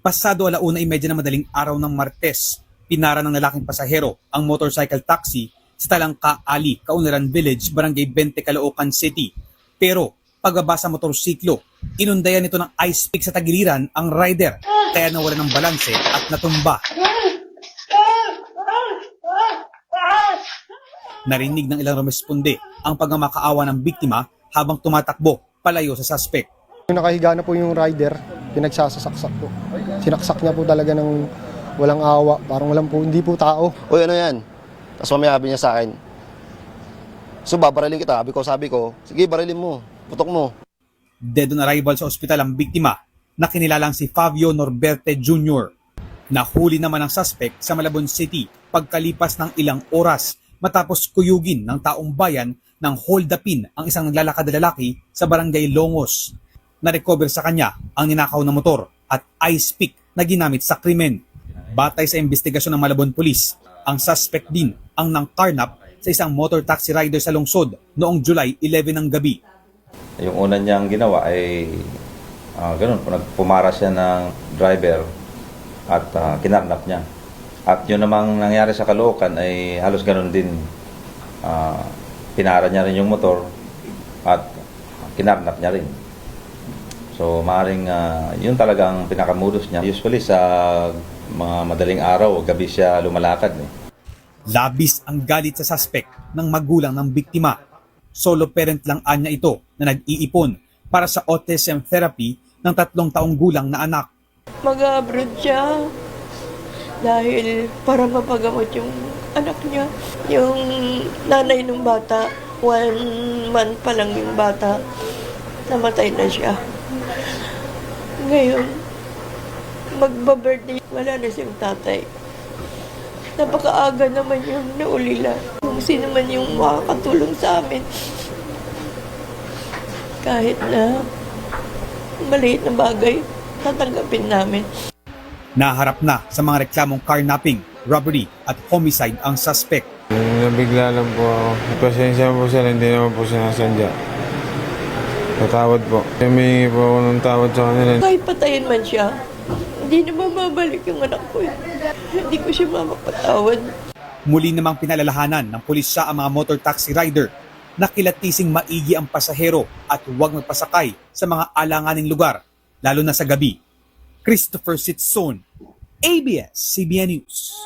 Pasado 1:30 ng madaling araw ng Martes, pinara ng lalaking pasahero ang motorcycle taxi sa Talangka Ali, Kaunlaran Village, Barangay 20, Caloocan City. Pero pagbaba sa motorsiklo, inundayan nito ng ice pick sa tagiliran ang rider, kaya nawala ng balanse at natumba. Narinig ng ilang rumesponde ang pagmamakaawa ng biktima habang tumatakbo palayo sa suspect. Yung nakahiga na po yung rider, pinagsasasaksak po. Sinaksak niya po talaga ng walang awa, parang walang po, hindi po tao. Uy, ano yan? Tapos mamaya sabi niya sa akin, so babarilin kita. Sabi ko, sige barilin mo, putok mo. Dead on arrival sa ospital ang biktima na kinilalang si Fabio Norberte Jr. Nahuli naman ang suspect sa Malabon City pagkalipas ng ilang oras matapos kuyugin ng taong bayan ng hold-upin ang isang naglalakad na lalaki sa barangay Longos. Na-recover sa kanya ang ninakaw na motor at ice pick na ginamit sa krimen. Batay sa investigasyon ng Malabon Police, ang suspect din ang nangkarnap sa isang motor taxi rider sa lungsod noong July 11 ng gabi. Yung una niyang ginawa ay ganun, pumara siya ng driver at kinarnap niya. At yun namang nangyari sa Caloocan ay halos ganun din. Pinara niya rin yung motor at kinarnap niya rin. So maaaring yun talagang pinakamodus niya. Usually sa mga madaling araw, gabi siya lumalakad. Labis ang galit sa suspect ng magulang ng biktima. Solo parent lang anya ito na nag-iipon para sa autism therapy ng 3 taong gulang na anak. Mag-abroad siya dahil para mapagamot yung anak niya. Yung nanay ng bata, 1 month pa lang yung bata, namatay na siya. Ngayon, magba-birthday, wala na siyang tatay. Napakaaga naman yung naulila. Kung sino man yung makakatulong sa amin. Kahit na maliit na bagay, tatanggapin namin. Naharap na sa mga reklamong carnapping, robbery at homicide ang suspect. Nabigla lang po ako. Pasensya po sila, hindi naman po sinasadya. Patawad po. Humingi po ako ng tawad sa kanila. Kahit patayin man siya, hindi na mababalik yung anak ko. Hindi ko siya mapapatawad. Muli namang pinalalahanan ng pulisya ang mga motor taxi rider na kilatising maigi ang pasahero at huwag magpasakay sa mga alanganing lugar, lalo na sa gabi. Christopher Sitson, ABS-CBN News.